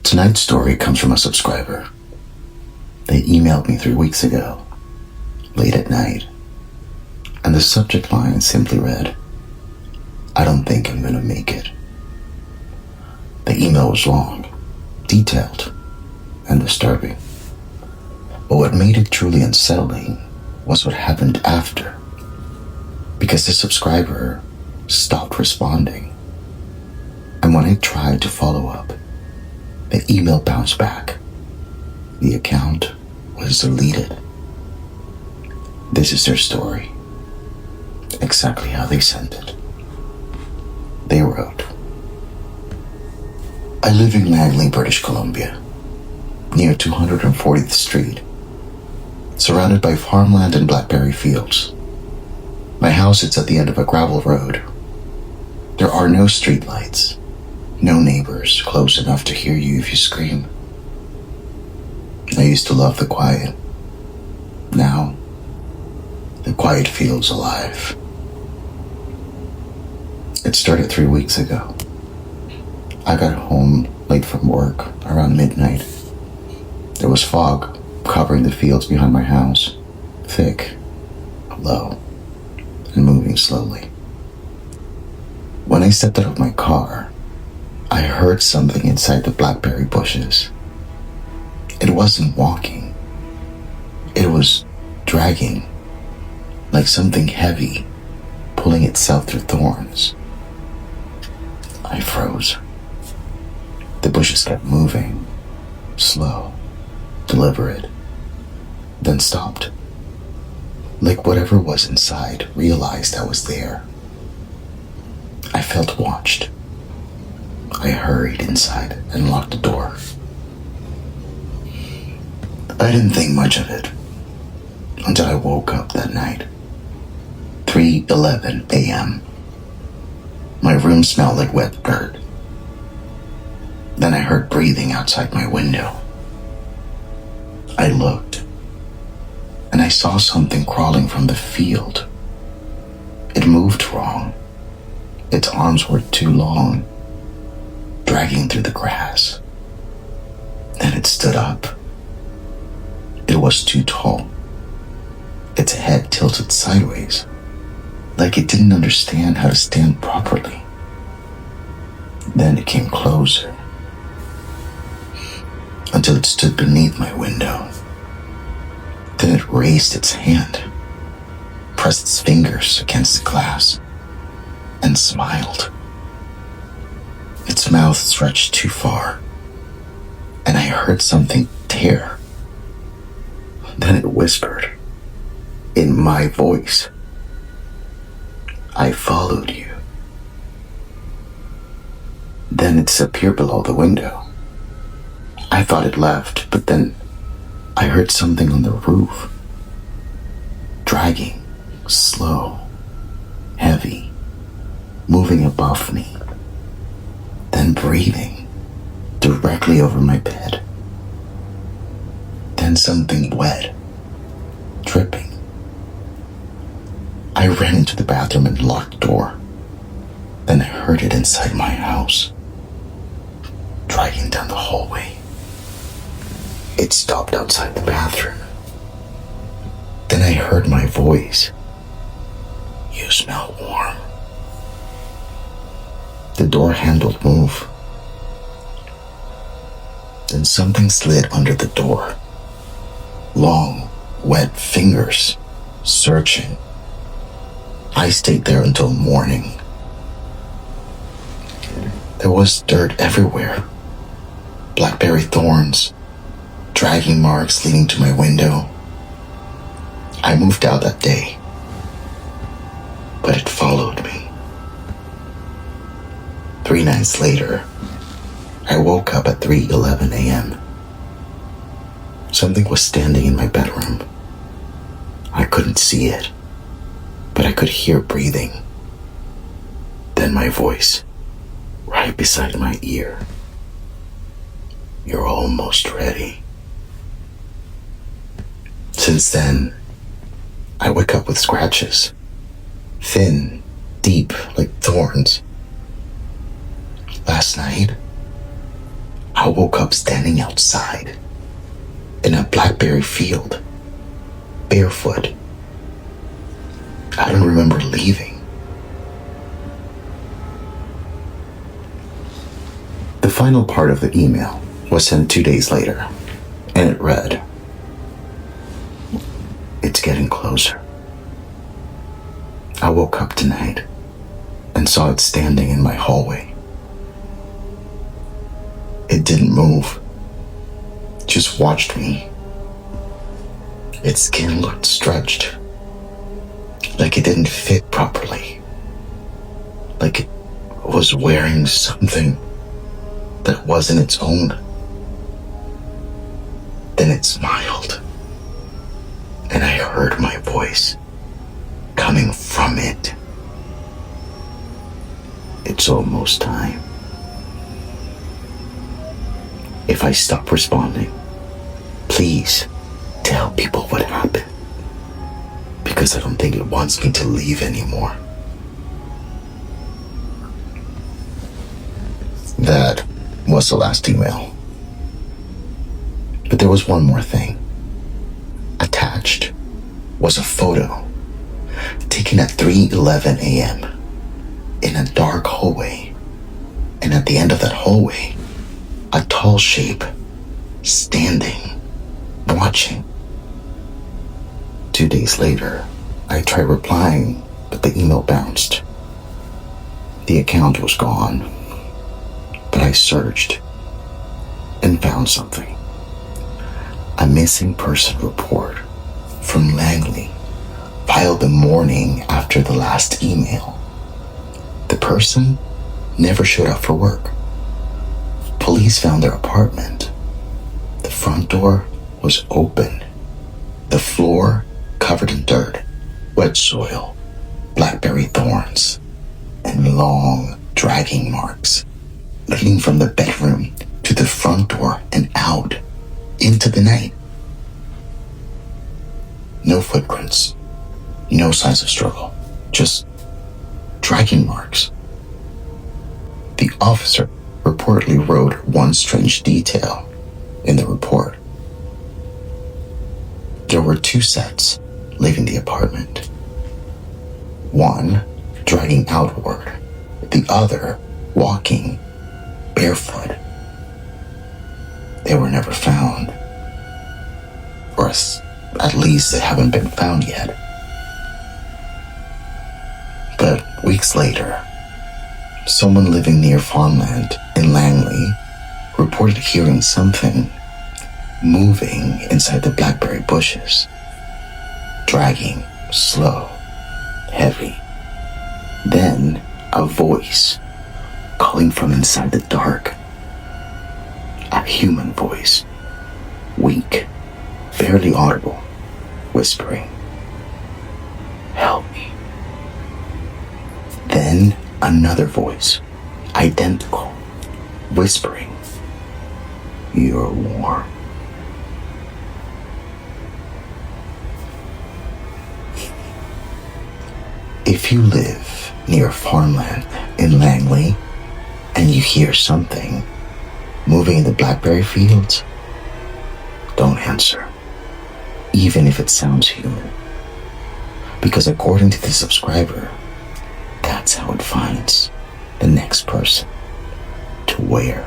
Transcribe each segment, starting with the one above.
Tonight's story comes from a subscriber. They emailed me 3 weeks ago, late at night, and the subject line simply read, "I don't think I'm gonna make it." The email was long, detailed, and disturbing. But what made it truly unsettling was what happened after, because the subscriber stopped responding. And when I tried to follow up, the email bounced back. The account was deleted. This is their story, exactly how they sent it. They wrote, "I live in Langley, British Columbia, near 240th Street, surrounded by farmland and blackberry fields. My house is at the end of a gravel road. There are no street lights, no neighbors close enough to hear you if you scream. I used to love the quiet. Now, the quiet feels alive. It started 3 weeks ago. I got home late from work around midnight. There was fog covering the fields behind my house, thick, low, and moving slowly. When I stepped out of my car, I heard something inside the blackberry bushes. It wasn't walking. It was dragging, like something heavy pulling itself through thorns. I froze. The bushes kept moving, slow, deliberate, then stopped. Like whatever was inside realized I was there. I felt watched. I hurried inside and locked the door. I didn't think much of it until I woke up that night. 3:11 a.m. My room smelled like wet dirt. Then I heard breathing outside my window. I looked, and I saw something crawling from the field. It moved wrong. Its arms were too long, dragging through the grass. Then it stood up. It was too tall. Its head tilted sideways, like it didn't understand how to stand properly. Then it came closer, until it stood beneath my window. Then it raised its hand, pressed its fingers against the glass, and smiled. Its mouth stretched too far, and I heard something tear. Then it whispered, in my voice, "I followed you." Then it disappeared below the window. I thought it left, but then I heard something on the roof, dragging, slow, heavy, moving above me, then breathing directly over my bed. Then something wet, dripping. I ran into the bathroom and locked the door. Then I heard it inside my house, dragging down the hallway. It stopped outside the bathroom. Then I heard my voice. "You smell warm." The door handle moved. Then something slid under the door. Long, wet fingers, searching. I stayed there until morning. There was dirt everywhere. Blackberry thorns, dragging marks leading to my window. I moved out that day, but it followed me. 3 nights later, I woke up at 3:11 a.m. Something was standing in my bedroom. I couldn't see it, but I could hear breathing. Then my voice, right beside my ear. "You're almost ready." Since then, I wake up with scratches, thin, deep like thorns. Last night, I woke up standing outside in a blackberry field, barefoot. I don't remember leaving. The final part of the email was sent 2 days later, and it read, "It's getting closer. I woke up tonight and saw it standing in my hallway. It didn't move, just watched me. Its skin looked stretched, like it didn't fit properly, like it was wearing something that wasn't its own. Then it smiled, and I heard my voice coming from it. It's almost time. If I stop responding, please tell people what happened, because I don't think it wants me to leave anymore." That was the last email. But there was one more thing. Attached was a photo taken at 3:11 a.m. in a dark hallway, and at the end of that hallway, a tall shape standing, watching. 2 days later, I tried replying, but the email bounced. The account was gone, but I searched and found something. A missing person report from Langley, filed the morning after the last email. The person never showed up for work. Police found their apartment. The front door was open. The floor covered in dirt, wet soil, blackberry thorns, and long, dragging marks leading from the bedroom to the front door and out into the night. No footprints, no signs of struggle, just dragging marks. The officer reportedly wrote one strange detail in the report. There were 2 sets leaving the apartment. One dragging outward, the other walking barefoot. They were never found, or at least they haven't been found yet. But weeks later, someone living near farmland in Langley reported hearing something moving inside the blackberry bushes, dragging, slow, heavy. Then a voice calling from inside the dark. A human voice, weak, barely audible, whispering, "Help me." Then another voice, identical, whispering, "You're warm." If you live near farmland in Langley and you hear something moving in the blackberry fields, don't answer, even if it sounds human. Because according to the subscriber, that's how it finds the next person to wear.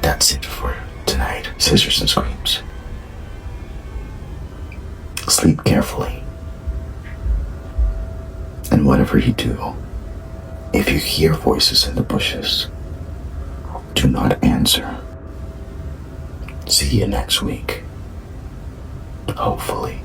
That's it for tonight, Scissors and Screams. Sleep carefully. And whatever you do, if you hear voices in the bushes, do not answer. See you next week. Hopefully.